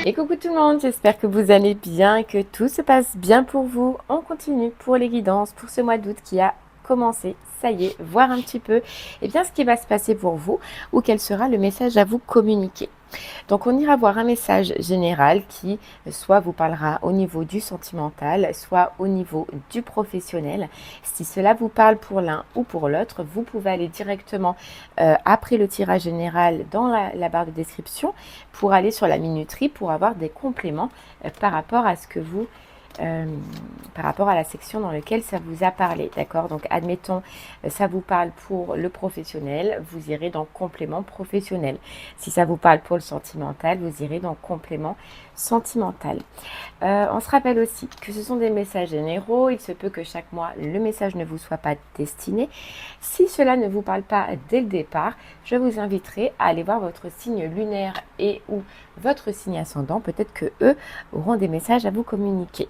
Et coucou tout le monde, j'espère que vous allez bien et que tout se passe bien pour vous. On continue pour les guidances pour ce mois d'août qui a commencé. Ça y est, voir un petit peu bien, ce qui va se passer pour vous ou quel sera le message à vous communiquer. Donc on ira voir un message général qui soit vous parlera au niveau du sentimental, soit au niveau du professionnel. Si cela vous parle pour l'un ou pour l'autre, vous pouvez aller directement après le tirage général dans la barre de description pour aller sur la minuterie pour avoir des compléments par rapport à ce que vous par rapport à la section dans laquelle ça vous a parlé, d'accord? Donc, admettons, ça vous parle pour le professionnel, vous irez dans complément professionnel. Si ça vous parle pour le sentimental, vous irez dans complément sentimental. On se rappelle aussi que ce sont des messages généraux. Il se peut que chaque mois, le message ne vous soit pas destiné. Si cela ne vous parle pas dès le départ, je vous inviterai à aller voir votre signe lunaire et ou votre signe ascendant. Peut-être que eux auront des messages à vous communiquer.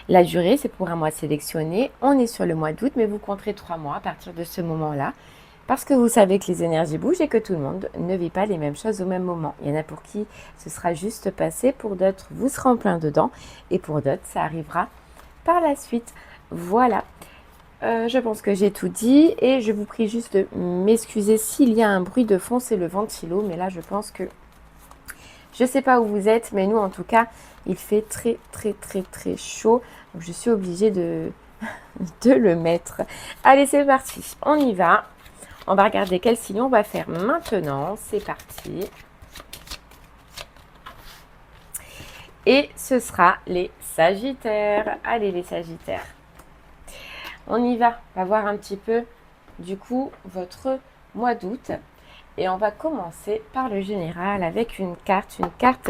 La durée, c'est pour un mois sélectionné. On est sur le mois d'août, mais vous compterez 3 mois à partir de ce moment-là. Parce que vous savez que les énergies bougent et que tout le monde ne vit pas les mêmes choses au même moment. Il y en a pour qui ce sera juste passé, pour d'autres, vous serez en plein dedans. Et pour d'autres, ça arrivera par la suite. Voilà. Je pense que j'ai tout dit et je vous prie juste de m'excuser s'il y a un bruit de fond, c'est le ventilo. Mais là, je pense que... Je ne sais pas où vous êtes, mais nous, en tout cas, il fait très, très, très, très chaud. Donc, je suis obligée de le mettre. Allez, c'est parti. On y va. On va regarder quel signe on va faire maintenant. C'est parti. Et ce sera les Sagittaires. Allez, les Sagittaires. On y va. On va voir un petit peu, du coup, votre mois d'août. Et on va commencer par le général avec une carte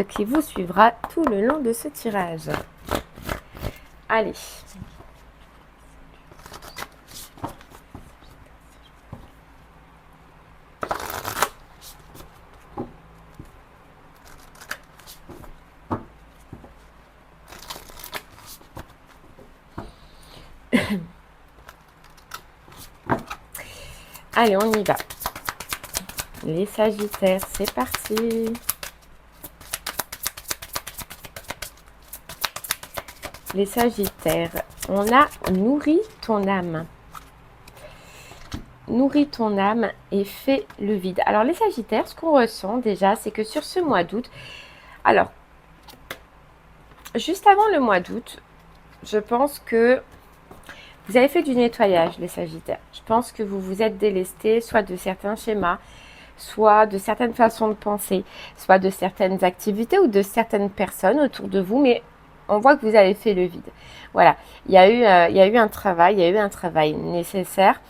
qui vous suivra tout le long de ce tirage. Allez. Allez, on y va. Les Sagittaires, c'est parti. Les Sagittaires, on a nourri ton âme. Nourris ton âme et fais le vide. Alors, les Sagittaires, ce qu'on ressent déjà, c'est que sur ce mois d'août, alors, juste avant le mois d'août, je pense que vous avez fait du nettoyage, les Sagittaires. Je pense que vous vous êtes délesté, soit de certains schémas, soit de certaines façons de penser, soit de certaines activités ou de certaines personnes autour de vous, mais on voit que vous avez fait le vide. Voilà, il y a eu un travail nécessaire.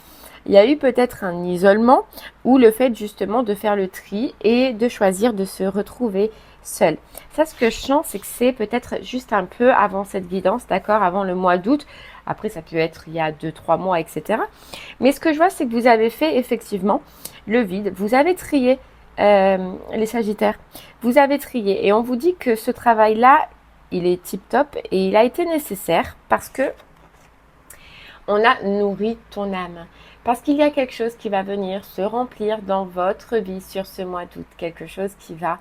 Il y a eu peut-être un isolement ou le fait justement de faire le tri et de choisir de se retrouver seul. Ça, ce que je sens, c'est que c'est peut-être juste un peu avant cette guidance, d'accord, avant le mois d'août. Après, ça peut être il y a 2-3 mois, etc. Mais ce que je vois, c'est que vous avez fait effectivement le vide. Vous avez trié les Sagittaires. Vous avez trié. Et on vous dit que ce travail-là, il est tip-top et il a été nécessaire parce que on a nourri ton âme. Parce qu'il y a quelque chose qui va venir se remplir dans votre vie sur ce mois d'août. Quelque chose qui va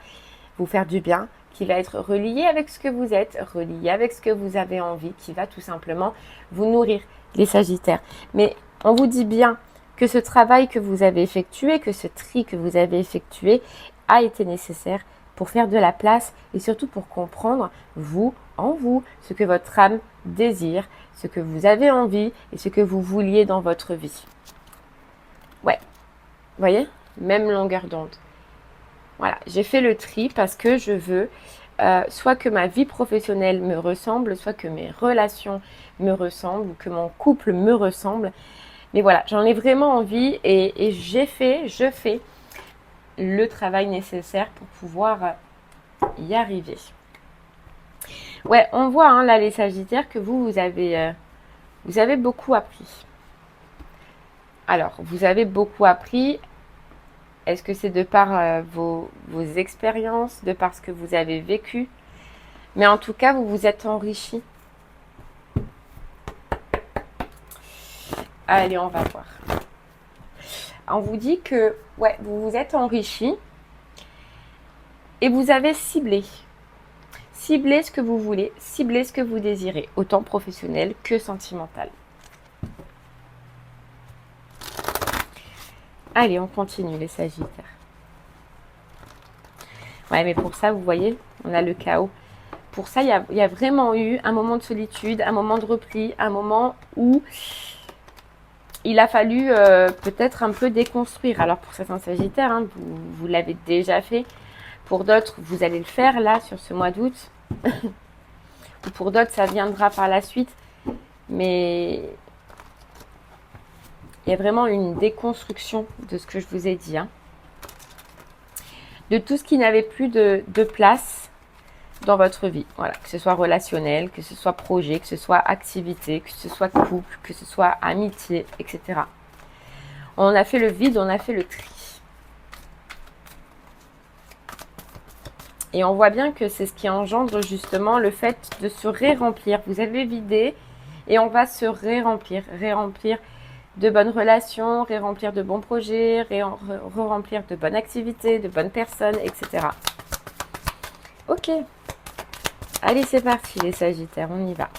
vous faire du bien, qui va être relié avec ce que vous êtes, relié avec ce que vous avez envie, qui va tout simplement vous nourrir, les Sagittaires. Mais on vous dit bien que ce travail que vous avez effectué, que ce tri que vous avez effectué a été nécessaire pour faire de la place et surtout pour comprendre, vous, en vous, ce que votre âme désire, ce que vous avez envie et ce que vous vouliez dans votre vie. Ouais, vous voyez, même longueur d'onde. Voilà, j'ai fait le tri parce que je veux soit que ma vie professionnelle me ressemble, soit que mes relations me ressemblent ou que mon couple me ressemble. Mais voilà, j'en ai vraiment envie et je fais le travail nécessaire pour pouvoir y arriver. Ouais, on voit hein, là les Sagittaires que vous avez beaucoup appris. Alors, vous avez beaucoup appris. Est-ce que c'est de par vos expériences, de par ce que vous avez vécu? Mais en tout cas, vous vous êtes enrichi. Allez, on va voir. On vous dit que vous vous êtes enrichi et vous avez ciblé. Ciblez ce que vous voulez, ciblez ce que vous désirez, autant professionnel que sentimental. Allez, on continue les Sagittaires. Ouais, mais pour ça, vous voyez, on a le chaos. Pour ça, il y a vraiment eu un moment de solitude, un moment de repli, un moment où il a fallu peut-être un peu déconstruire. Alors pour certains Sagittaires, hein, vous l'avez déjà fait. Pour d'autres, vous allez le faire là, sur ce mois d'août. Ou pour d'autres, ça viendra par la suite. Mais il y a vraiment une déconstruction de ce que je vous ai dit. Hein. De tout ce qui n'avait plus de place dans votre vie. Voilà, que ce soit relationnel, que ce soit projet, que ce soit activité, que ce soit couple, que ce soit amitié, etc. On a fait le vide, on a fait le tri. Et on voit bien que c'est ce qui engendre justement le fait de se ré-remplir. Vous avez vidé et on va se ré-remplir de bonnes relations, ré-remplir de bons projets, ré-remplir de bonnes activités, de bonnes personnes, etc. Ok. Allez, c'est parti les Sagittaires, on y va.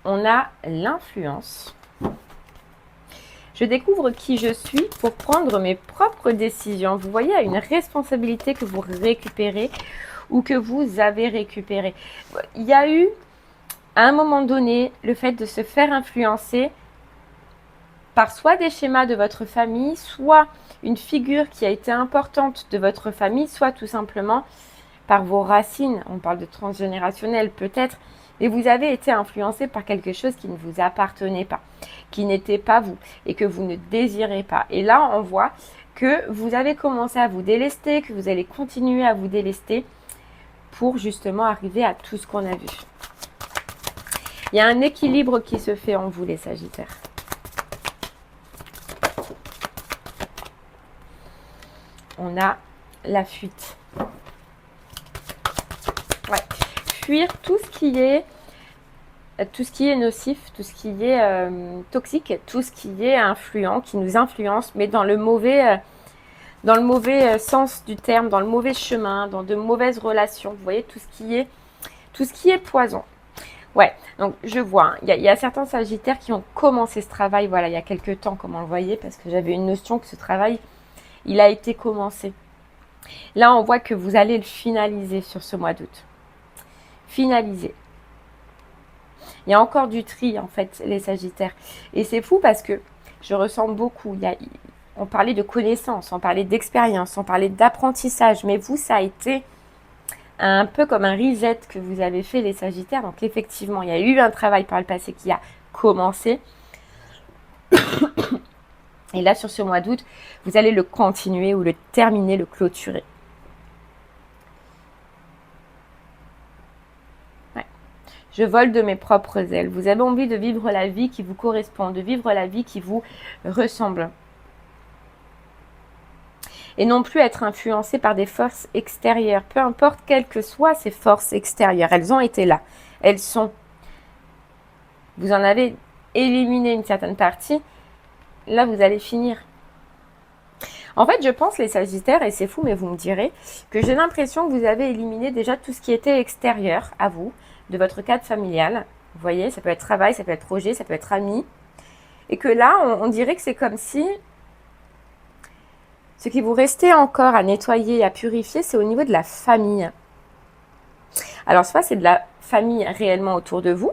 On a l'influence. Je découvre qui je suis pour prendre mes propres décisions. Vous voyez, il y a une responsabilité que vous récupérez ou que vous avez récupérée. Il y a eu, à un moment donné, le fait de se faire influencer par soit des schémas de votre famille, soit une figure qui a été importante de votre famille, soit tout simplement par vos racines. On parle de transgénérationnel peut-être, mais vous avez été influencé par quelque chose qui ne vous appartenait pas, qui n'était pas vous et que vous ne désirez pas. Et là, on voit que vous avez commencé à vous délester, que vous allez continuer à vous délester pour justement arriver à tout ce qu'on a vu. Il y a un équilibre qui se fait en vous, les Sagittaires. On a la fuite. Ouais. Fuir tout ce qui est nocif, tout ce qui est toxique, tout ce qui est influent, qui nous influence, mais dans le mauvais sens du terme, dans le mauvais chemin, dans de mauvaises relations. Vous voyez, tout ce qui est poison. Ouais, donc je vois, hein, il y a certains Sagittaires qui ont commencé ce travail, voilà, il y a quelques temps, comme on le voyait, parce que j'avais une notion que ce travail, il a été commencé. Là, on voit que vous allez le finaliser sur ce mois d'août. Finaliser. Il y a encore du tri, en fait, les Sagittaires. Et c'est fou parce que je ressens beaucoup. On parlait de connaissances, on parlait d'expérience, on parlait d'apprentissage. Mais vous, ça a été un peu comme un reset que vous avez fait, les Sagittaires. Donc, effectivement, il y a eu un travail par le passé qui a commencé. Et là, sur ce mois d'août, vous allez le continuer ou le terminer, le clôturer. Ouais. Je vole de mes propres ailes. Vous avez envie de vivre la vie qui vous correspond, de vivre la vie qui vous ressemble. Et non plus être influencé par des forces extérieures. Peu importe quelles que soient ces forces extérieures, elles ont été là. Elles sont. Vous en avez éliminé une certaine partie. Là, vous allez finir. En fait, je pense, les Sagittaires, et c'est fou, mais vous me direz, que j'ai l'impression que vous avez éliminé déjà tout ce qui était extérieur à vous, de votre cadre familial. Vous voyez, ça peut être travail, ça peut être projet, ça peut être ami. Et que là, on dirait que c'est comme si ce qui vous restait encore à nettoyer, à purifier, c'est au niveau de la famille. Alors, soit c'est de la famille réellement autour de vous,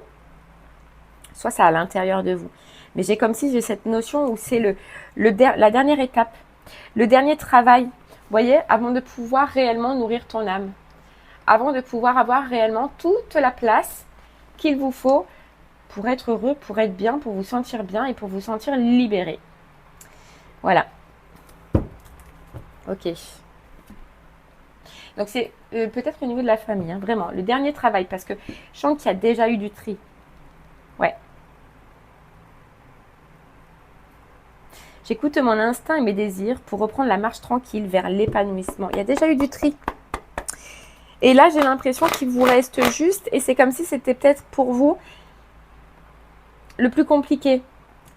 soit c'est à l'intérieur de vous. Mais j'ai comme si j'ai cette notion où c'est la dernière étape, le dernier travail, vous voyez, avant de pouvoir réellement nourrir ton âme, avant de pouvoir avoir réellement toute la place qu'il vous faut pour être heureux, pour être bien, pour vous sentir bien et pour vous sentir libéré. Voilà. Ok. Donc c'est peut-être au niveau de la famille, hein, vraiment, le dernier travail, parce que je sens qu'il y a déjà eu du tri. Ouais. J'écoute mon instinct et mes désirs pour reprendre la marche tranquille vers l'épanouissement. Il y a déjà eu du tri. Et là, j'ai l'impression qu'il vous reste juste, et c'est comme si c'était peut-être pour vous le plus compliqué.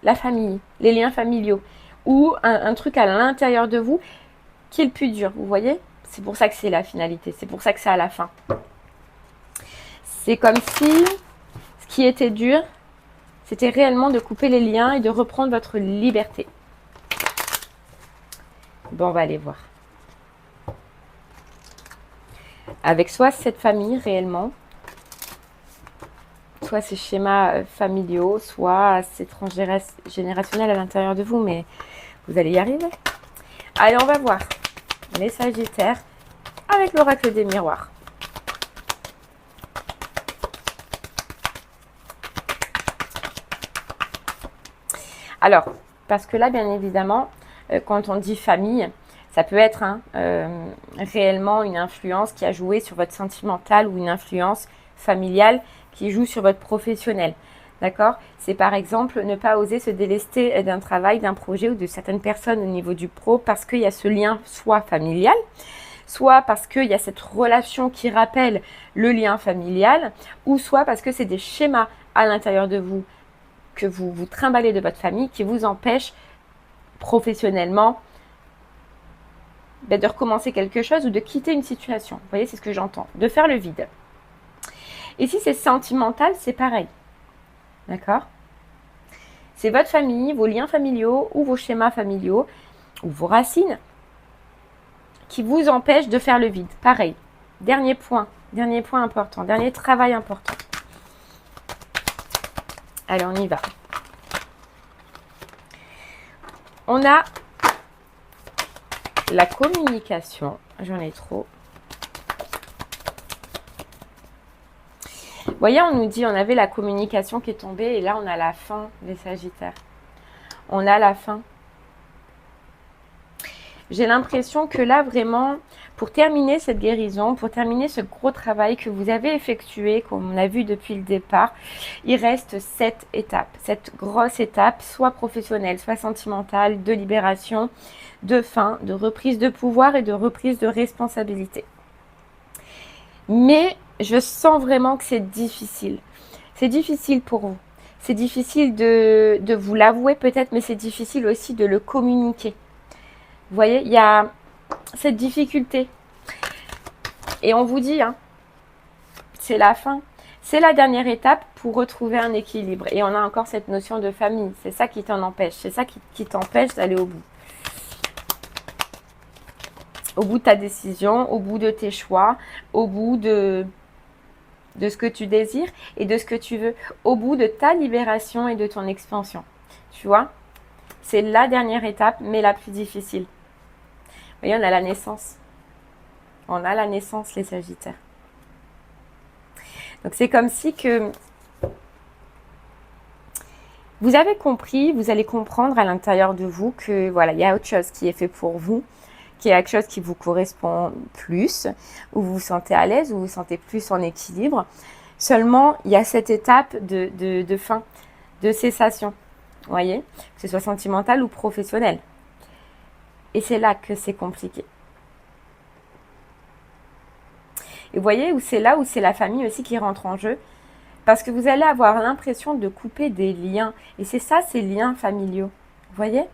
La famille, les liens familiaux, ou un truc à l'intérieur de vous. qui est le plus dur, vous voyez? C'est pour ça que c'est la finalité, c'est pour ça que c'est à la fin. C'est comme si ce qui était dur, c'était réellement de couper les liens et de reprendre votre liberté. Bon, on va aller voir. Avec soit cette famille réellement, soit ces schémas familiaux, soit c'est transgénérationnel à l'intérieur de vous, mais vous allez y arriver. Allez, on va voir les Sagittaires avec l'oracle des miroirs. Alors, parce que là, bien évidemment, quand on dit famille, ça peut être réellement une influence qui a joué sur votre sentimental ou une influence familiale qui joue sur votre professionnel. D'accord? C'est par exemple ne pas oser se délester d'un travail, d'un projet ou de certaines personnes au niveau du pro parce qu'il y a ce lien soit familial, soit parce qu'il y a cette relation qui rappelle le lien familial, ou soit parce que c'est des schémas à l'intérieur de vous que vous trimballez de votre famille qui vous empêchent professionnellement de recommencer quelque chose ou de quitter une situation. Vous voyez, c'est ce que j'entends. De faire le vide. Et si c'est sentimental, c'est pareil. D'accord? C'est votre famille, vos liens familiaux ou vos schémas familiaux ou vos racines qui vous empêchent de faire le vide. Pareil. Dernier point important, dernier travail important. Allez, on y va. On a la communication. J'en ai trop. Vous voyez, on nous dit, on avait la communication qui est tombée et là, on a la fin, les Sagittaires. On a la fin. J'ai l'impression que là, vraiment, pour terminer cette guérison, pour terminer ce gros travail que vous avez effectué, comme on a vu depuis le départ, il reste 7 étapes. Cette grosse étape, soit professionnelle, soit sentimentale, de libération, de fin, de reprise de pouvoir et de reprise de responsabilité. Mais je sens vraiment que c'est difficile. C'est difficile pour vous. C'est difficile de vous l'avouer peut-être, mais c'est difficile aussi de le communiquer. Vous voyez, il y a cette difficulté. Et on vous dit, c'est la fin. C'est la dernière étape pour retrouver un équilibre. Et on a encore cette notion de famille. C'est ça qui t'en empêche. C'est ça qui t'empêche d'aller au bout. Au bout de ta décision, au bout de tes choix, au bout de ce que tu désires et de ce que tu veux, au bout de ta libération et de ton expansion. Tu vois, c'est la dernière étape, mais la plus difficile. Vous voyez, on a la naissance. On a la naissance, les Sagittaires. Donc, c'est comme si que vous avez compris, vous allez comprendre à l'intérieur de vous que voilà, il y a autre chose qui est fait pour vous, qui est quelque chose qui vous correspond plus, où vous vous sentez à l'aise, où vous vous sentez plus en équilibre. Seulement, il y a cette étape de fin, de cessation. Vous voyez, que ce soit sentimental ou professionnel. Et c'est là que c'est compliqué. Et vous voyez, c'est là où c'est la famille aussi qui rentre en jeu. Parce que vous allez avoir l'impression de couper des liens. Et c'est ça, ces liens familiaux. Vous voyez?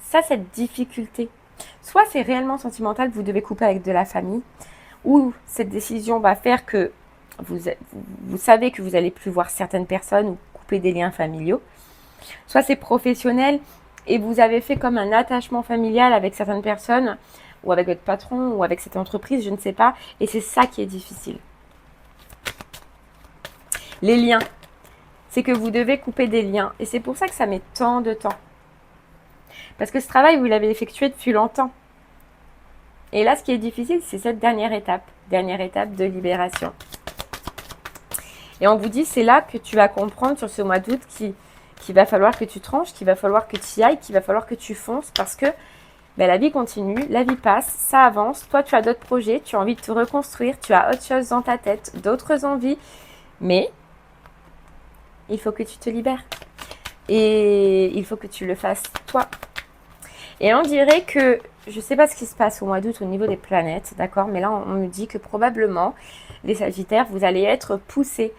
Ça, cette difficulté. Soit c'est réellement sentimental, vous devez couper avec de la famille. Ou cette décision va faire que vous savez que vous n'allez plus voir certaines personnes ou couper des liens familiaux. Soit c'est professionnel et vous avez fait comme un attachement familial avec certaines personnes ou avec votre patron ou avec cette entreprise, je ne sais pas. Et c'est ça qui est difficile. Les liens, c'est que vous devez couper des liens. Et c'est pour ça que ça met tant de temps. Parce que ce travail, vous l'avez effectué depuis longtemps. Et là, ce qui est difficile, c'est cette dernière étape de libération. Et on vous dit, c'est là que tu vas comprendre sur ce mois d'août qu'il va falloir que tu tranches, qu'il va falloir que tu y ailles, qu'il va falloir que tu fonces parce que la vie continue, la vie passe, ça avance. Toi, tu as d'autres projets, tu as envie de te reconstruire, tu as autre chose dans ta tête, d'autres envies. Mais il faut que tu te libères. Et il faut que tu le fasses toi. Et on dirait que, je ne sais pas ce qui se passe au mois d'août au niveau des planètes, d'accord? Mais là, on me dit que probablement, les Sagittaires, vous allez être poussés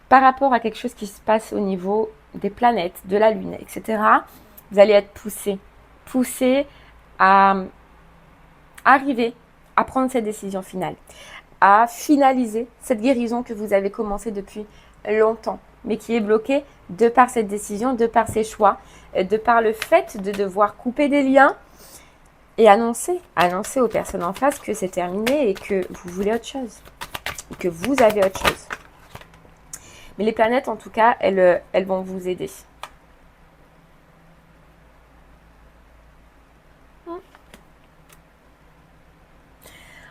par rapport à quelque chose qui se passe au niveau des planètes, de la Lune, etc. Vous allez être poussés à arriver à prendre cette décision finale, à finaliser cette guérison que vous avez commencée depuis longtemps, mais qui est bloquée de par cette décision, de par ces choix, de par le fait de devoir couper des liens et annoncer aux personnes en face que c'est terminé et que vous voulez autre chose, que vous avez autre chose. Mais les planètes, en tout cas, elles vont vous aider.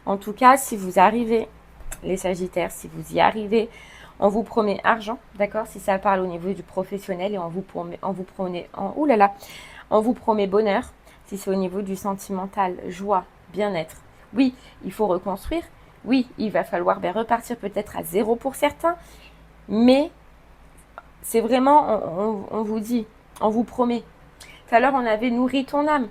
En tout cas, si vous arrivez, les Sagittaires, si vous y arrivez, on vous promet argent, d'accord? Si ça parle au niveau du professionnel et on vous promet bonheur. Si c'est au niveau du sentimental, joie, bien-être. Oui, il faut reconstruire. Oui, il va falloir repartir peut-être à zéro pour certains. Mais c'est vraiment, on vous dit, on vous promet. Tout à l'heure, on avait nourri ton âme.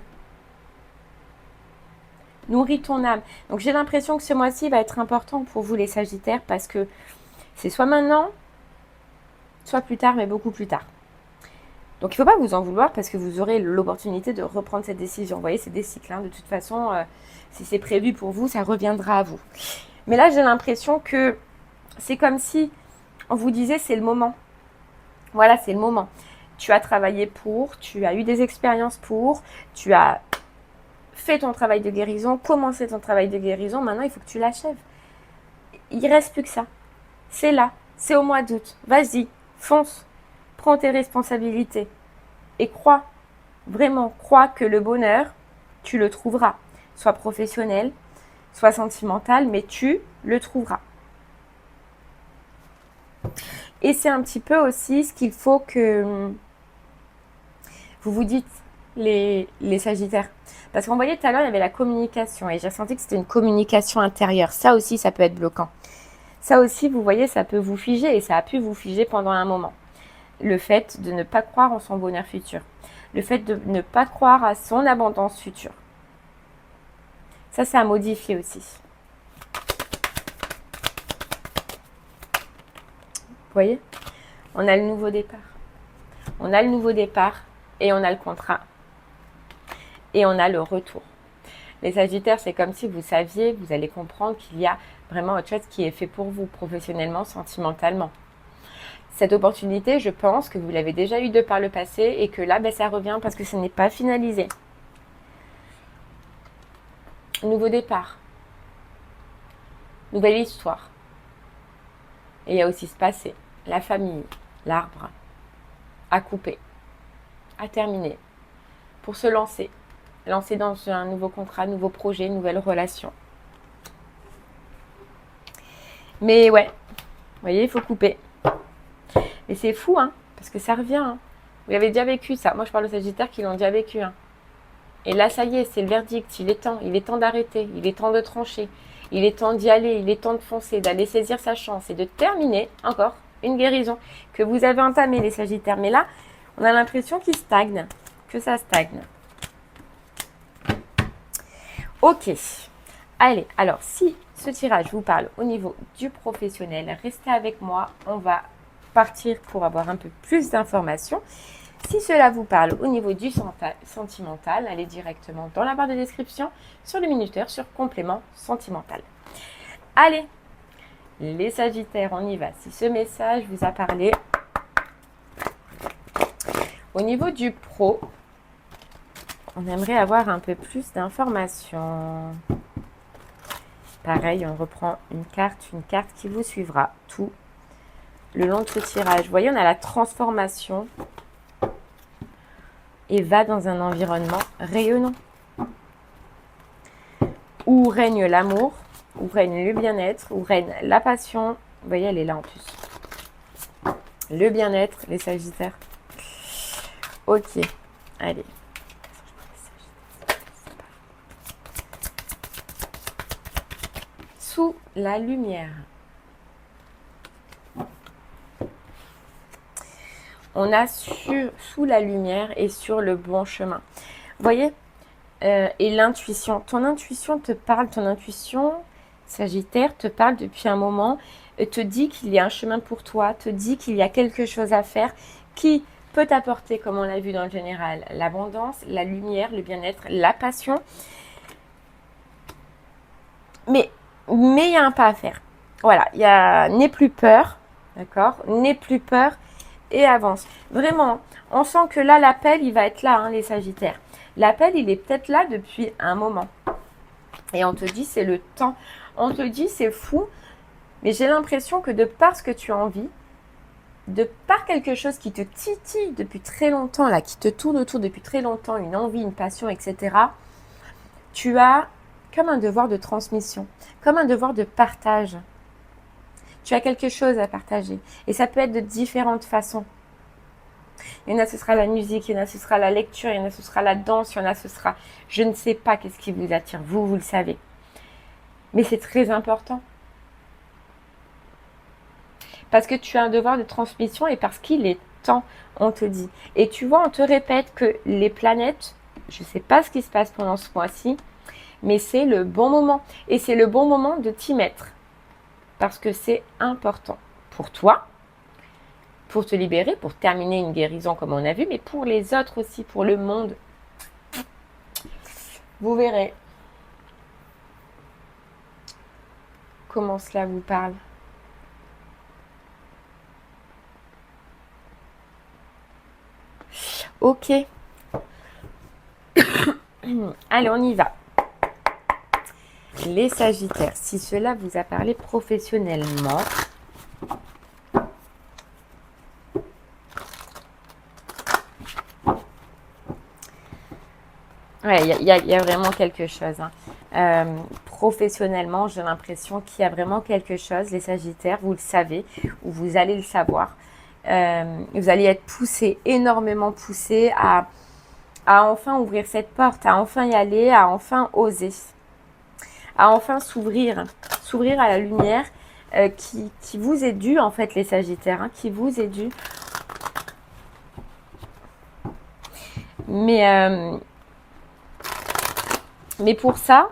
Nourris ton âme. Donc j'ai l'impression que ce mois-ci va être important pour vous les Sagittaires parce que c'est soit maintenant, soit plus tard, mais beaucoup plus tard. Donc il ne faut pas vous en vouloir parce que vous aurez l'opportunité de reprendre cette décision. Vous voyez, c'est des cycles. De toute façon, si c'est prévu pour vous, ça reviendra à vous. Mais là, j'ai l'impression que c'est comme si on vous disait c'est le moment. Voilà, c'est le moment. Tu as travaillé pour, tu as eu des expériences pour, tu as fait ton travail de guérison, commencé ton travail de guérison. Maintenant, il faut que tu l'achèves. Il ne reste plus que ça. C'est là. C'est au mois d'août. Vas-y, fonce. Prends tes responsabilités. Et crois, vraiment, crois que le bonheur, tu le trouveras. Soit professionnel, soit sentimental, mais tu le trouveras. Et c'est un petit peu aussi ce qu'il faut que vous vous dites, les Sagittaires. Parce qu'on voyait tout à l'heure, il y avait la communication. Et j'ai ressenti que c'était une communication intérieure. Ça aussi, ça peut être bloquant. Ça aussi, vous voyez, ça peut vous figer. Et ça a pu vous figer pendant un moment. Le fait de ne pas croire en son bonheur futur. Le fait de ne pas croire à son abondance future. Ça, c'est à modifier aussi. Vous voyez? On a le nouveau départ. On a le nouveau départ et on a le contrat. Et on a le retour. Les Sagittaires, c'est comme si vous saviez, vous allez comprendre qu'il y a vraiment autre chose qui est fait pour vous, professionnellement, sentimentalement. Cette opportunité, je pense que vous l'avez déjà eue de par le passé et que là, ça revient parce que ce n'est pas finalisé. Nouveau départ. Nouvelle histoire. Et il y a aussi ce passé, la famille, l'arbre, à couper, à terminer, pour se lancer. Lancer dans un nouveau contrat, nouveau projet, nouvelle relation. Mais ouais, vous voyez, il faut couper. Et c'est fou, parce que ça revient. Vous l'avez déjà vécu, ça. Moi, je parle aux Sagittaires qui l'ont déjà vécu. Et là, ça y est, c'est le verdict. Il est temps d'arrêter. Il est temps de trancher. Il est temps d'y aller. Il est temps de foncer, d'aller saisir sa chance et de terminer encore une guérison que vous avez entamée, les Sagittaires. Mais là, on a l'impression qu'il stagne, que ça stagne. Ok, allez, alors si ce tirage vous parle au niveau du professionnel, restez avec moi, on va partir pour avoir un peu plus d'informations. Si cela vous parle au niveau du sentimental, allez directement dans la barre de description sur le minuteur sur complément sentimental. Allez, les Sagittaires, on y va. Si ce message vous a parlé, au niveau du pro, on aimerait avoir un peu plus d'informations. Pareil, on reprend une carte qui vous suivra tout le long de ce tirage. Vous voyez, on a la transformation et va dans un environnement rayonnant. Où règne l'amour, où règne le bien-être, où règne la passion. Vous voyez, elle est là en plus. Le bien-être, les Sagittaires. Ok, allez. Sous la lumière. On a sous la lumière et sur le bon chemin. Vous voyez, et l'intuition. Ton intuition te parle, ton intuition, Sagittaire, te parle depuis un moment, te dit qu'il y a un chemin pour toi, te dit qu'il y a quelque chose à faire qui peut t'apporter, comme on l'a vu dans le général, l'abondance, la lumière, le bien-être, la passion. Mais il y a un pas à faire. Voilà, il y a n'aie plus peur, d'accord? N'aie plus peur et avance. Vraiment, on sent que là, l'appel, il va être là, hein, les Sagittaires. L'appel, il est peut-être là depuis un moment. Et on te dit, c'est le temps. On te dit, c'est fou. Mais j'ai l'impression que de par ce que tu as envie, de par quelque chose qui te titille depuis très longtemps, là, qui te tourne autour depuis très longtemps, une envie, une passion, etc., tu as comme un devoir de transmission, comme un devoir de partage. Tu as quelque chose à partager. Et ça peut être de différentes façons. Il y en a, ce sera la musique, il y en a, ce sera la lecture, il y en a, ce sera la danse, il y en a, ce sera... Je ne sais pas qu'est-ce qui vous attire. Vous le savez. Mais c'est très important. Parce que tu as un devoir de transmission et parce qu'il est temps, on te dit. Et tu vois, on te répète que les planètes, je ne sais pas ce qui se passe pendant ce mois-ci, mais c'est le bon moment. Et c'est le bon moment de t'y mettre. Parce que c'est important pour toi, pour te libérer, pour terminer une guérison comme on a vu, mais pour les autres aussi, pour le monde. Vous verrez comment cela vous parle. Ok. Allez, on y va. Les Sagittaires, si cela vous a parlé professionnellement, ouais, il y a vraiment quelque chose. Hein. Professionnellement, j'ai l'impression qu'il y a vraiment quelque chose. Les Sagittaires, vous le savez, ou vous allez le savoir. Vous allez être poussé, énormément poussé à enfin ouvrir cette porte, à enfin y aller, à enfin oser, à enfin s'ouvrir à la lumière qui vous est due, en fait, les Sagittaires, hein, qui vous est due. Mais pour ça,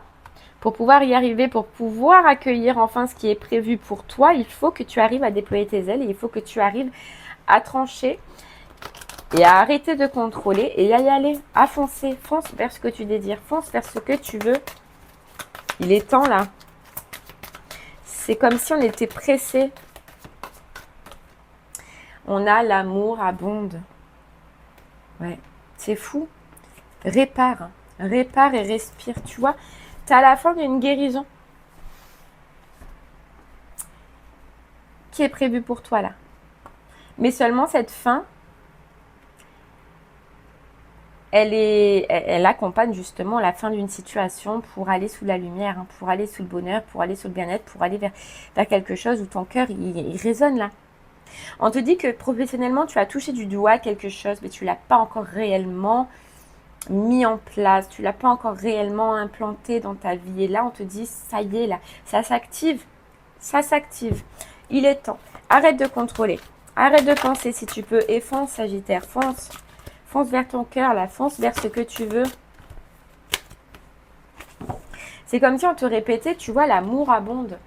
pour pouvoir y arriver, pour pouvoir accueillir enfin ce qui est prévu pour toi, il faut que tu arrives à déployer tes ailes et il faut que tu arrives à trancher et à arrêter de contrôler et à y aller, à foncer. Fonce vers ce que tu désires, fonce vers ce que tu veux. Il est temps là. C'est comme si on était pressé. On a l'amour abonde. Ouais, c'est fou. Répare et respire. Tu vois, tu es à la fin d'une guérison qui est prévue pour toi là. Mais seulement cette fin, elle accompagne justement la fin d'une situation pour aller sous la lumière, hein, pour aller sous le bonheur, pour aller sous le bien-être, pour aller vers quelque chose où ton cœur, il résonne là. On te dit que professionnellement, tu as touché du doigt quelque chose, mais tu ne l'as pas encore réellement mis en place, tu ne l'as pas encore réellement implanté dans ta vie. Et là, on te dit, ça y est, là, ça s'active. Ça s'active. Il est temps. Arrête de contrôler. Arrête de penser si tu peux. Et fonce, Sagittaire, fonce. Fonce vers ton cœur, là. Fonce vers ce que tu veux. C'est comme si on te répétait, tu vois, l'amour abonde.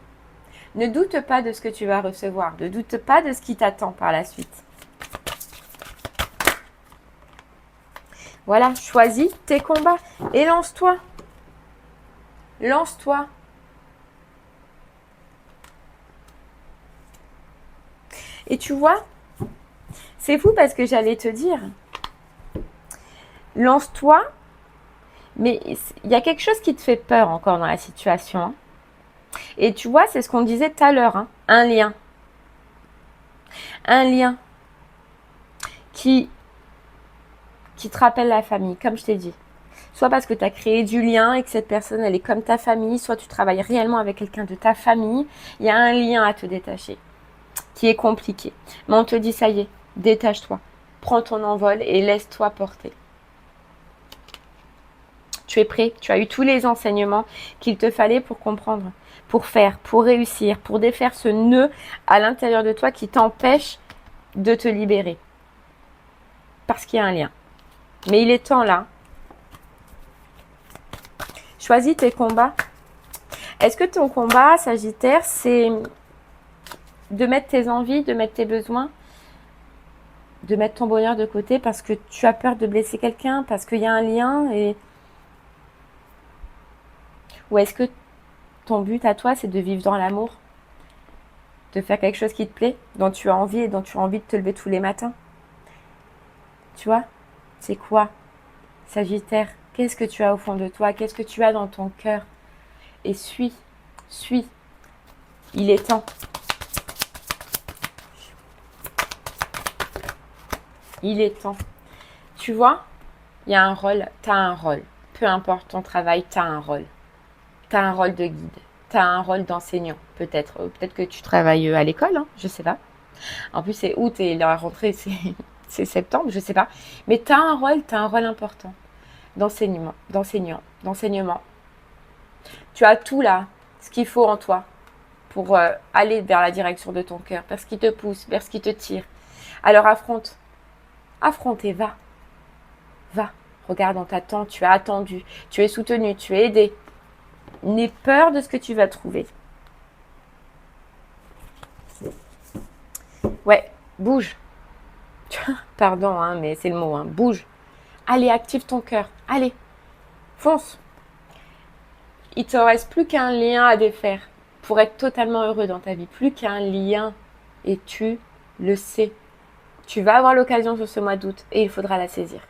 Ne doute pas de ce que tu vas recevoir. Ne doute pas de ce qui t'attend par la suite. Voilà, choisis tes combats et lance-toi. Lance-toi. Et tu vois, c'est fou parce que j'allais te dire, lance-toi, mais il y a quelque chose qui te fait peur encore dans la situation. Hein. Et tu vois, c'est ce qu'on disait tout à l'heure, hein, un lien. Un lien qui te rappelle la famille, comme je t'ai dit. Soit parce que tu as créé du lien et que cette personne, elle est comme ta famille, soit tu travailles réellement avec quelqu'un de ta famille. Il y a un lien à te détacher qui est compliqué. Mais on te dit, ça y est, détache-toi. Prends ton envol et laisse-toi porter. Tu es prêt, tu as eu tous les enseignements qu'il te fallait pour comprendre, pour faire, pour réussir, pour défaire ce nœud à l'intérieur de toi qui t'empêche de te libérer. Parce qu'il y a un lien. Mais il est temps là. Choisis tes combats. Est-ce que ton combat, Sagittaire, c'est de mettre tes envies, de mettre tes besoins, de mettre ton bonheur de côté parce que tu as peur de blesser quelqu'un, parce qu'il y a un lien et... Ou est-ce que ton but à toi, c'est de vivre dans l'amour, de faire quelque chose qui te plaît, dont tu as envie et dont tu as envie de te lever tous les matins. Tu vois, c'est quoi, Sagittaire? Qu'est-ce que tu as au fond de toi? Qu'est-ce que tu as dans ton cœur? Et suis. Il est temps. Il est temps. Tu vois, il y a un rôle, tu as un rôle. Peu importe ton travail, tu as un rôle. Tu as un rôle de guide. Tu as un rôle d'enseignant. Peut-être que tu travailles à l'école, hein, je sais pas. En plus, c'est août et la rentrée, c'est septembre, je sais pas. Mais tu as un rôle important d'enseignement. Tu as tout là, ce qu'il faut en toi pour aller vers la direction de ton cœur, vers ce qui te pousse, vers ce qui te tire. Alors affronte et va. Regarde, on t'attend, tu as attendu, tu es soutenu, tu es aidé. N'aie peur de ce que tu vas trouver. Ouais, bouge. Pardon, hein, mais c'est le mot, hein, bouge. Allez, active ton cœur. Allez, fonce. Il te reste plus qu'un lien à défaire pour être totalement heureux dans ta vie. Plus qu'un lien. Et tu le sais. Tu vas avoir l'occasion sur ce mois d'août et il faudra la saisir.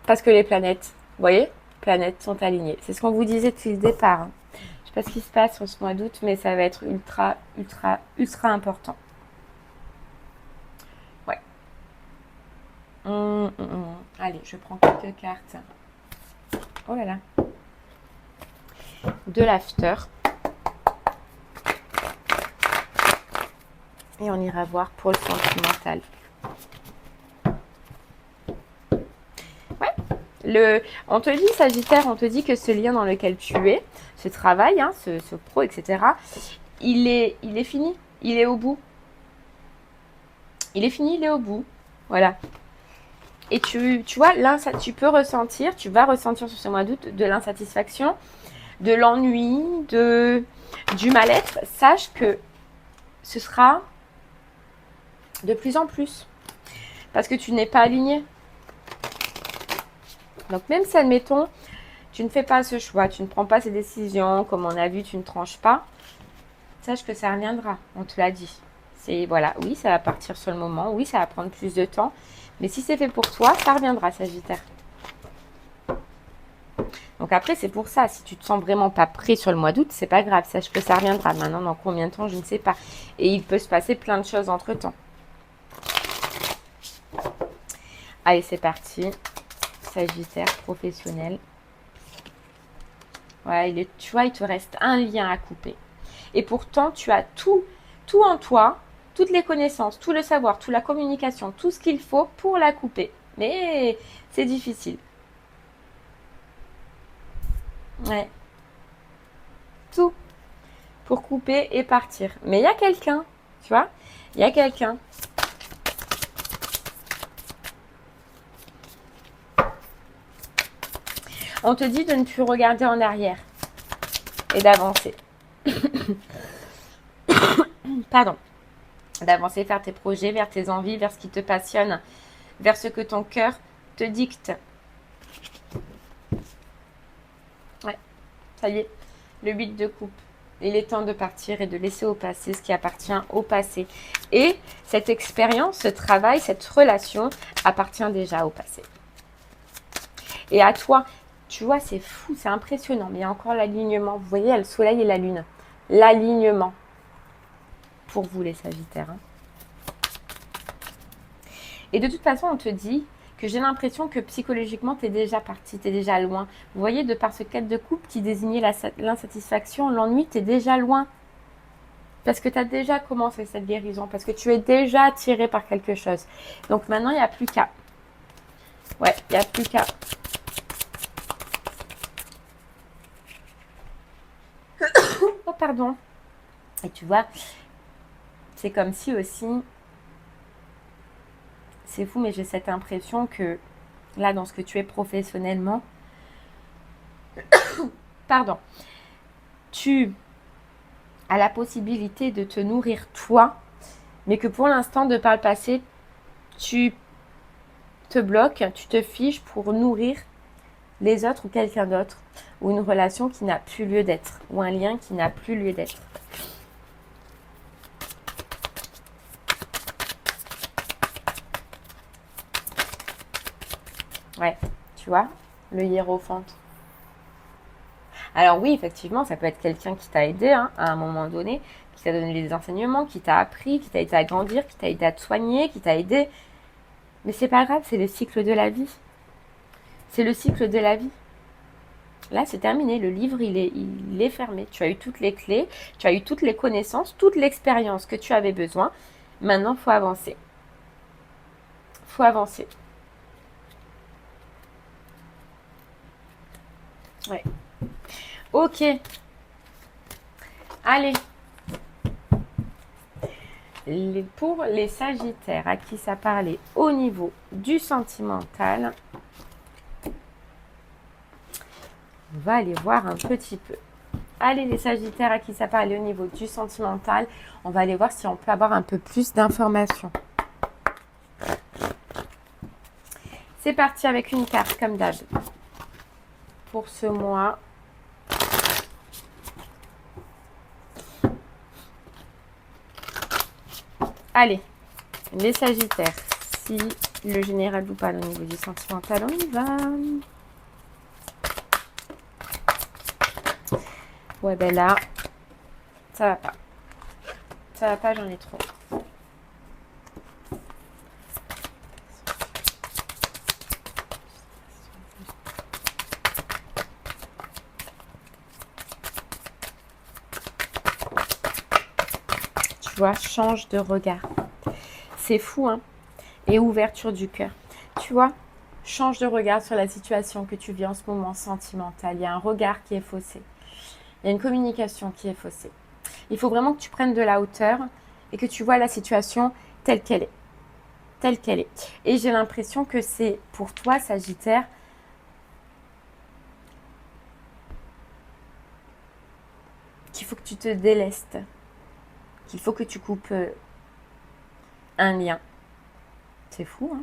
Parce que les planètes, vous voyez, planètes sont alignées. C'est ce qu'on vous disait depuis le départ. Hein. Je ne sais pas ce qui se passe sur ce mois d'août, mais ça va être ultra important. Ouais. Allez, je prends quelques cartes. Oh là là. De l'after. Et on ira voir pour le sentimental. Ouais. On te dit, Sagittaire, on te dit que ce lien dans lequel tu es, ce travail, hein, ce pro, etc., il est fini. Il est au bout. Il est fini, il est au bout. Voilà. Et tu vois, tu vas ressentir sur ce mois d'août de l'insatisfaction, de l'ennui, du mal-être. Sache que ce sera de plus en plus. Parce que tu n'es pas aligné. Donc même si, admettons, tu ne fais pas ce choix, tu ne prends pas ces décisions, comme on a vu, tu ne tranches pas, sache que ça reviendra, on te l'a dit. Voilà, oui, ça va partir sur le moment, oui, ça va prendre plus de temps, mais si c'est fait pour toi, ça reviendra, Sagittaire. Donc après, c'est pour ça, si tu te sens vraiment pas prêt sur le mois d'août, c'est pas grave, sache que ça reviendra. Maintenant, dans combien de temps, je ne sais pas. Et il peut se passer plein de choses entre-temps. Allez, c'est parti. Sagittaire professionnel. Ouais, tu vois, il te reste un lien à couper. Et pourtant, tu as tout en toi, toutes les connaissances, tout le savoir, toute la communication, tout ce qu'il faut pour la couper. Mais c'est difficile. Ouais. Tout pour couper et partir. Mais il y a quelqu'un, tu vois, il y a quelqu'un. On te dit de ne plus regarder en arrière et d'avancer. Pardon. D'avancer vers tes projets, vers tes envies, vers ce qui te passionne, vers ce que ton cœur te dicte. Ouais, ça y est, le 8 de coupe. Il est temps de partir et de laisser au passé ce qui appartient au passé. Et cette expérience, ce travail, cette relation appartient déjà au passé. Et à toi, tu vois, c'est fou, c'est impressionnant. Mais il y a encore l'alignement. Vous voyez, il y a le soleil et la lune. L'alignement. Pour vous, les Sagittaires. Hein. Et de toute façon, on te dit que j'ai l'impression que psychologiquement, tu es déjà parti, tu es déjà loin. Vous voyez, de par ce 4 de coupe qui désignait l'insatisfaction, l'ennui, tu es déjà loin. Parce que tu as déjà commencé cette guérison, parce que tu es déjà attiré par quelque chose. Donc maintenant, il n'y a plus qu'à. Ouais, il n'y a plus qu'à. Oh, pardon. Et tu vois, c'est comme si aussi, c'est fou, mais j'ai cette impression que là, dans ce que tu es professionnellement, pardon, tu as la possibilité de te nourrir toi, mais que pour l'instant, de par le passé, tu te bloques, tu te fiches pour nourrir les autres ou quelqu'un d'autre, ou une relation qui n'a plus lieu d'être, ou un lien qui n'a plus lieu d'être. Ouais, tu vois, le hiérophante. Alors oui, effectivement, ça peut être quelqu'un qui t'a aidé hein, à un moment donné, qui t'a donné des enseignements, qui t'a appris, qui t'a aidé à grandir, qui t'a aidé à te soigner, qui t'a aidé. Mais c'est pas grave, c'est le cycle de la vie. C'est le cycle de la vie. Là, c'est terminé. Le livre, il est fermé. Tu as eu toutes les clés, tu as eu toutes les connaissances, toute l'expérience que tu avais besoin. Maintenant, il faut avancer. Il faut avancer. Ouais. Ok. Allez. Pour les Sagittaires à qui ça parlait au niveau du sentimental, on va aller voir un petit peu. Allez, les Sagittaires à qui ça parlait au niveau du sentimental, on va aller voir si on peut avoir un peu plus d'informations. C'est parti avec une carte comme d'hab. Pour ce mois. Allez, les Sagittaires, si le général vous parle au niveau du sentimental, on y va. Ouais, ben là, ça va pas. Ça va pas, j'en ai trop. Tu vois, change de regard. C'est fou, hein. Et ouverture du cœur. Tu vois, change de regard sur la situation que tu vis en ce moment sentimentale. Il y a un regard qui est faussé. Il y a une communication qui est faussée. Il faut vraiment que tu prennes de la hauteur et que tu vois la situation telle qu'elle est. Telle qu'elle est. Et j'ai l'impression que c'est pour toi, Sagittaire, qu'il faut que tu te délestes. Qu'il faut que tu coupes un lien. C'est fou, hein?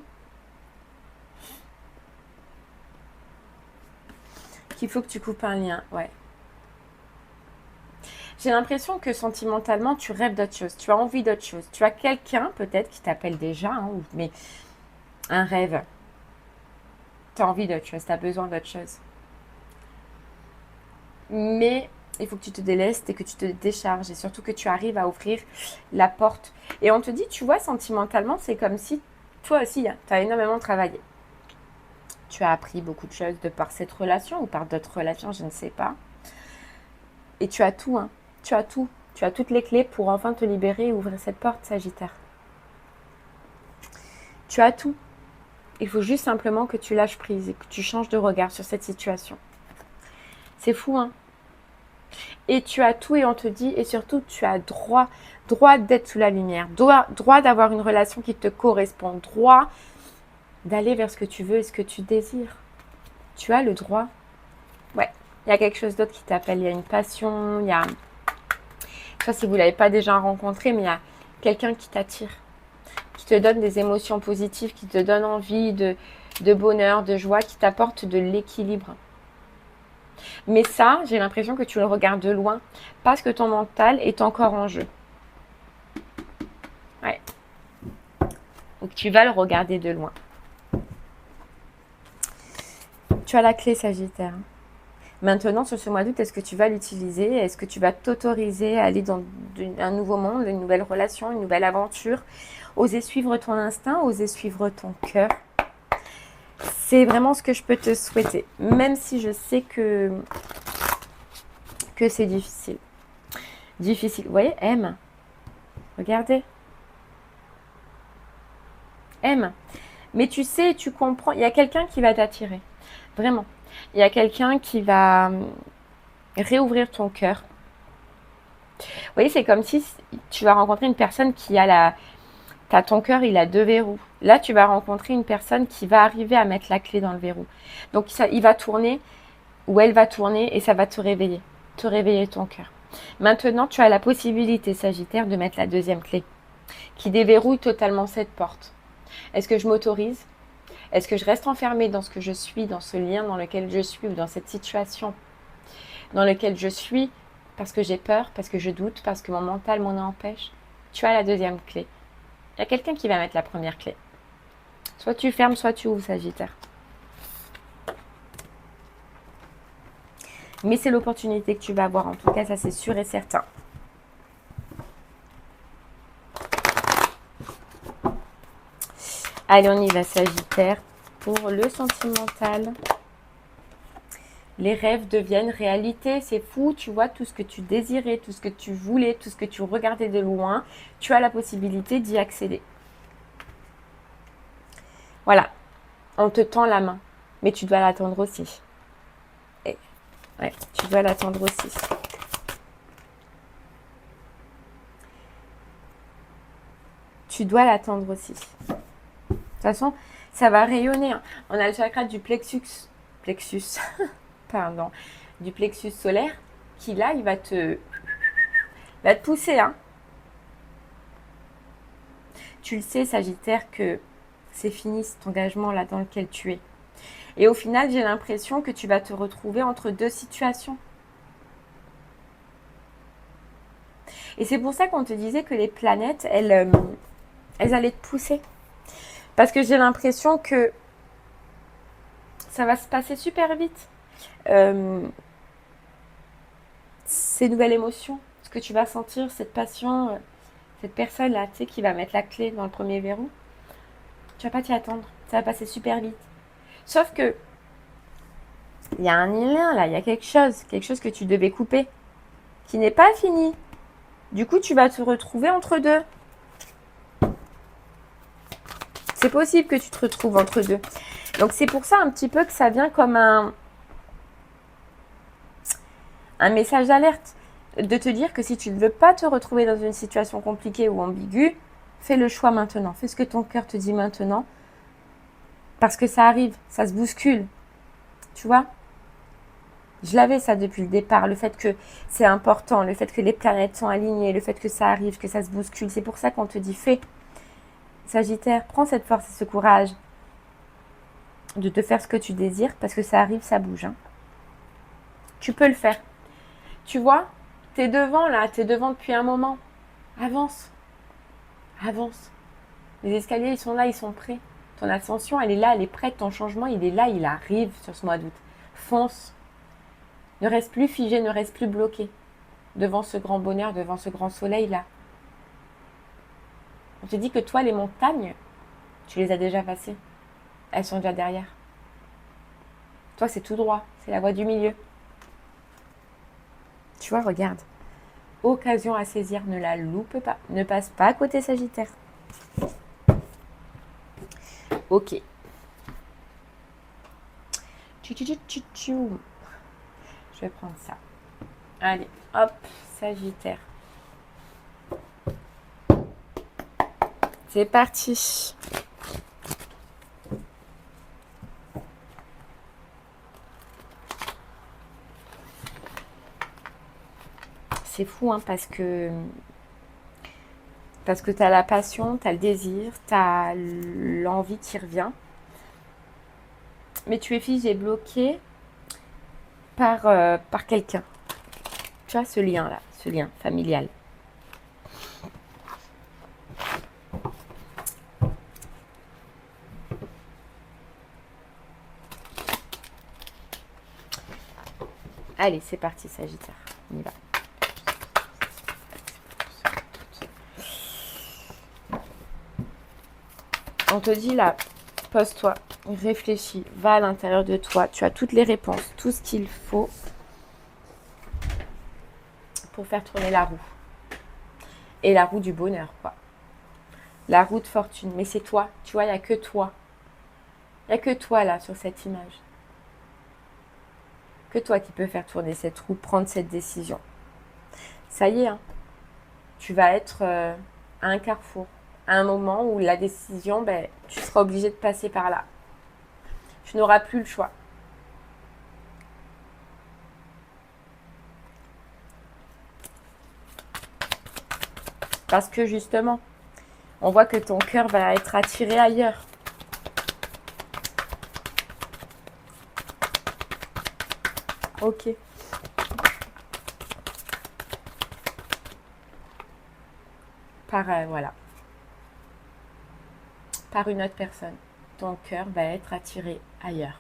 Qu'il faut que tu coupes un lien, ouais. J'ai l'impression que sentimentalement, tu rêves d'autre chose. Tu as envie d'autre chose. Tu as quelqu'un, peut-être, qui t'appelle déjà, hein, mais un rêve. Tu as envie d'autre chose. Tu as besoin d'autre chose. Mais il faut que tu te délestes et que tu te décharges. Et surtout que tu arrives à ouvrir la porte. Et on te dit, tu vois, sentimentalement, c'est comme si toi aussi, tu as énormément travaillé. Tu as appris beaucoup de choses de par cette relation ou par d'autres relations, je ne sais pas. Et tu as tout, hein. Tu as tout. Tu as toutes les clés pour enfin te libérer et ouvrir cette porte, Sagittaire. Tu as tout. Il faut juste simplement que tu lâches prise et que tu changes de regard sur cette situation. C'est fou, hein? Et tu as tout et on te dit, et surtout, tu as droit d'être sous la lumière, droit d'avoir une relation qui te correspond, droit d'aller vers ce que tu veux et ce que tu désires. Tu as le droit. Ouais, il y a quelque chose d'autre qui t'appelle, il y a une passion, il y a... Je ne sais pas si vous ne l'avez pas déjà rencontré, mais il y a quelqu'un qui t'attire, qui te donne des émotions positives, qui te donne envie de bonheur, de joie, qui t'apporte de l'équilibre. Mais ça, j'ai l'impression que tu le regardes de loin, parce que ton mental est encore en jeu. Ouais. Donc tu vas le regarder de loin. Tu as la clé, Sagittaire. Maintenant, sur ce mois d'août, est-ce que tu vas l'utiliser? Est-ce que tu vas t'autoriser à aller dans un nouveau monde, une nouvelle relation, une nouvelle aventure? Oser suivre ton instinct, oser suivre ton cœur. C'est vraiment ce que je peux te souhaiter. Même si je sais que c'est difficile. Difficile. Vous voyez, aime. Regardez. Aime. Mais tu sais, tu comprends. Il y a quelqu'un qui va t'attirer. Vraiment. Il y a quelqu'un qui va réouvrir ton cœur. Vous voyez, c'est comme si tu vas rencontrer une personne qui a ton cœur, il a 2 verrous. Là, tu vas rencontrer une personne qui va arriver à mettre la clé dans le verrou. Donc, il va tourner, ou elle va tourner, et ça va te réveiller ton cœur. Maintenant, tu as la possibilité, Sagittaire, de mettre la 2e clé, qui déverrouille totalement cette porte. Est-ce que je m'autorise? Est-ce que je reste enfermée dans ce que je suis, dans ce lien dans lequel je suis ou dans cette situation dans lequel je suis parce que j'ai peur, parce que je doute, parce que mon mental m'en empêche? Tu as la deuxième clé. Il y a quelqu'un qui va mettre la première clé. Soit tu fermes, soit tu ouvres, Sagittaire. Mais c'est l'opportunité que tu vas avoir. En tout cas, ça c'est sûr et certain. Allez, on y va, Sagittaire. Pour le sentimental, les rêves deviennent réalité. C'est fou, tu vois, tout ce que tu désirais, tout ce que tu voulais, tout ce que tu regardais de loin, tu as la possibilité d'y accéder. Voilà, on te tend la main, mais tu dois l'attendre aussi. Et, ouais, tu dois l'attendre aussi. Tu dois l'attendre aussi. De toute façon, ça va rayonner. Hein. On a le chakra du plexus, pardon, du plexus solaire, qui là, il va te pousser. Hein. Tu le sais, Sagittaire, que c'est fini cet engagement là dans lequel tu es. Et au final, j'ai l'impression que tu vas te retrouver entre deux situations. Et c'est pour ça qu'on te disait que les planètes, elles allaient te pousser. Parce que j'ai l'impression que ça va se passer super vite. Ces nouvelles émotions, ce que tu vas sentir, cette passion, cette personne-là, tu sais, qui va mettre la clé dans le premier verrou, tu vas pas t'y attendre. Ça va passer super vite. Sauf que il y a un lien là, il y a quelque chose que tu devais couper, qui n'est pas fini. Du coup, tu vas te retrouver entre deux. C'est possible que tu te retrouves entre deux. Donc, c'est pour ça un petit peu que ça vient comme un message d'alerte. De te dire que si tu ne veux pas te retrouver dans une situation compliquée ou ambiguë, fais le choix maintenant. Fais ce que ton cœur te dit maintenant. Parce que ça arrive, ça se bouscule. Tu vois ? Je l'avais ça depuis le départ, le fait que c'est important, le fait que les planètes sont alignées, le fait que ça arrive, que ça se bouscule. C'est pour ça qu'on te dit fais. Sagittaire, prends cette force et ce courage de te faire ce que tu désires parce que ça arrive, ça bouge. Hein. Tu peux le faire. Tu vois, t'es devant là, t'es devant depuis un moment. Avance. Avance. Les escaliers, ils sont là, ils sont prêts. Ton ascension, elle est là, elle est prête. Ton changement, il est là, il arrive sur ce mois d'août. Fonce. Ne reste plus figé, ne reste plus bloqué. Devant ce grand bonheur, devant ce grand soleil là. On te dit que toi, les montagnes, tu les as déjà passées. Elles sont déjà derrière. Toi, c'est tout droit. C'est la voie du milieu. Tu vois, regarde. Occasion à saisir, ne la loupe pas. Ne passe pas à côté, Sagittaire. Ok. Je vais prendre ça. Allez, hop, Sagittaire. C'est parti. C'est fou, hein, parce que tu as la passion, tu as le désir, tu as l'envie qui revient. Mais tu es figé, bloqué par quelqu'un. Tu vois, ce lien-là, ce lien familial. Allez, c'est parti, Sagittaire. On y va. On te dit là, pose-toi, réfléchis, va à l'intérieur de toi. Tu as toutes les réponses, tout ce qu'il faut pour faire tourner la roue. Et la roue du bonheur, quoi. La roue de fortune. Mais c'est toi, tu vois, il n'y a que toi. Il n'y a que toi là sur cette image. Que toi qui peux faire tourner cette roue, prendre cette décision. Ça y est, hein, tu vas être à un carrefour, à un moment où la décision, tu seras obligé de passer par là. Tu n'auras plus le choix. Parce que justement, on voit que ton cœur va être attiré ailleurs. Ok. Voilà. Par une autre personne. Ton cœur va être attiré ailleurs.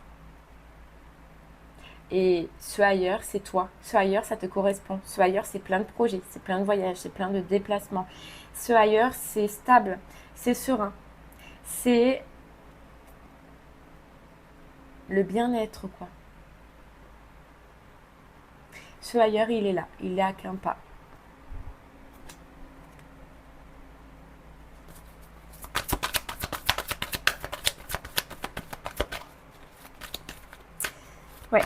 Et ce ailleurs, c'est toi. Ce ailleurs, ça te correspond. Ce ailleurs, c'est plein de projets, c'est plein de voyages, c'est plein de déplacements. Ce ailleurs, c'est stable, c'est serein. C'est le bien-être, quoi. Ce ailleurs, il est là. Il est à qu'un pas. Ouais.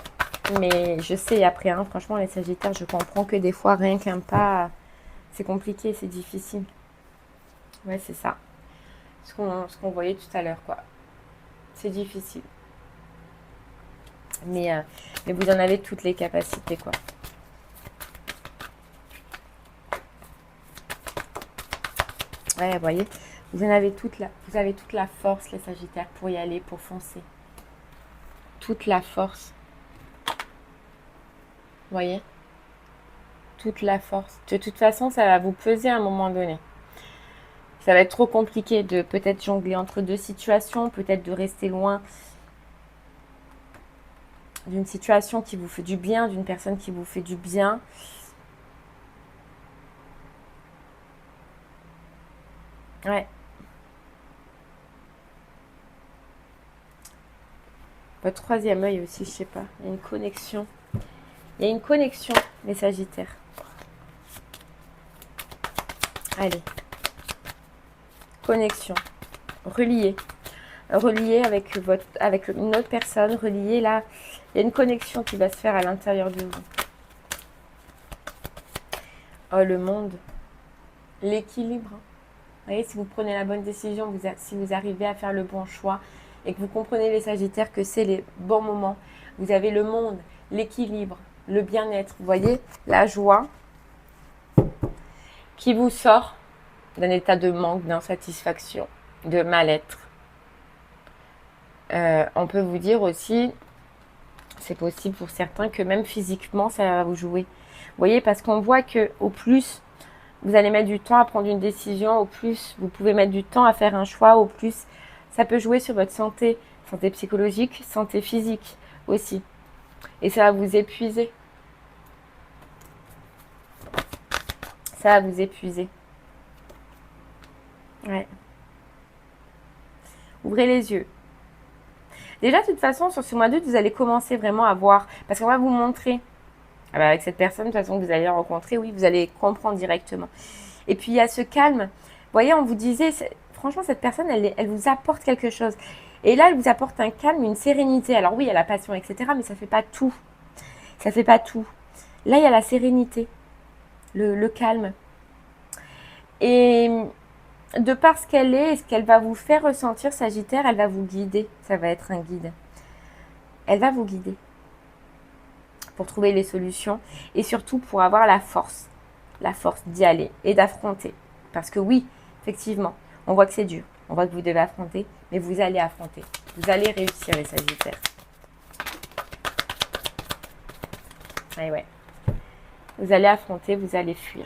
Mais je sais après, hein, franchement, les Sagittaires, je comprends que des fois, rien qu'un pas, c'est compliqué, c'est difficile. Ouais, c'est ça. Ce qu'on voyait tout à l'heure, quoi. C'est difficile. Mais vous en avez toutes les capacités, quoi. Ouais, vous voyez, vous avez toute la force, les Sagittaires, pour y aller, pour foncer. Toute la force. Vous voyez? Toute la force. De toute façon, ça va vous peser à un moment donné. Ça va être trop compliqué de peut-être jongler entre deux situations, peut-être de rester loin d'une situation qui vous fait du bien, d'une personne qui vous fait du bien. Ouais. Votre troisième œil aussi, je sais pas. Il y a une connexion. Il y a une connexion, les Sagittaires. Allez. Connexion. Relié. Relié avec une autre personne. Relié là. Il y a une connexion qui va se faire à l'intérieur de vous. Oh, le monde. L'équilibre. Vous voyez, si vous prenez la bonne décision, si vous arrivez à faire le bon choix et que vous comprenez les Sagittaires que c'est les bons moments, vous avez le monde, l'équilibre, le bien-être. Vous voyez, la joie qui vous sort d'un état de manque, d'insatisfaction, de mal-être. On peut vous dire aussi, c'est possible pour certains, que même physiquement, ça va vous jouer. Vous voyez, parce qu'on voit que au plus vous allez mettre du temps à prendre une décision, au plus vous pouvez mettre du temps à faire un choix, au plus ça peut jouer sur votre santé psychologique, santé physique aussi. Et ça va vous épuiser. Ça va vous épuiser. Ouais. Ouvrez les yeux. Déjà, de toute façon, sur ce mois d'août, vous allez commencer vraiment à voir, parce qu'on va vous montrer, avec cette personne, de toute façon, que vous allez rencontrer, oui, vous allez comprendre directement. Et puis, il y a ce calme. Vous voyez, on vous disait, franchement, cette personne, elle vous apporte quelque chose. Et là, elle vous apporte un calme, une sérénité. Alors oui, il y a la passion, etc., mais ça ne fait pas tout. Ça ne fait pas tout. Là, il y a la sérénité, le calme. Et de par ce qu'elle est et ce qu'elle va vous faire ressentir, Sagittaire, elle va vous guider. Ça va être un guide. Elle va vous guider pour trouver les solutions et surtout pour avoir la force d'y aller et d'affronter. Parce que oui, effectivement, on voit que c'est dur, on voit que vous devez affronter, mais vous allez affronter. Vous allez réussir, les Sagittaires. Et ouais. Vous allez affronter, vous allez fuir.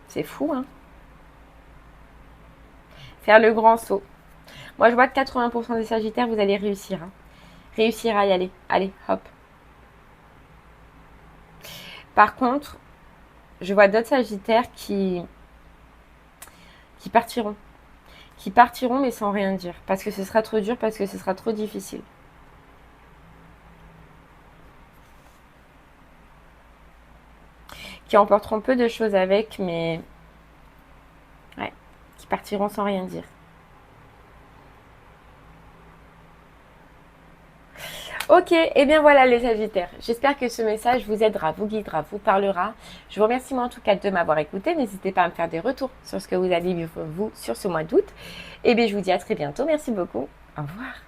C'est fou, hein? Faire le grand saut. Moi, je vois que 80% des Sagittaires, vous allez réussir. Hein. Réussir à y aller. Allez, hop. Par contre, je vois d'autres Sagittaires qui partiront. Qui partiront mais sans rien dire. Parce que ce sera trop dur, parce que ce sera trop difficile. Qui emporteront peu de choses avec, mais... Ouais, qui partiront sans rien dire. Ok, et bien voilà les Sagittaires. J'espère que ce message vous aidera, vous guidera, vous parlera. Je vous remercie moi en tout cas de m'avoir écouté. N'hésitez pas à me faire des retours sur ce que vous allez vivre vous sur ce mois d'août. Et bien je vous dis à très bientôt. Merci beaucoup. Au revoir.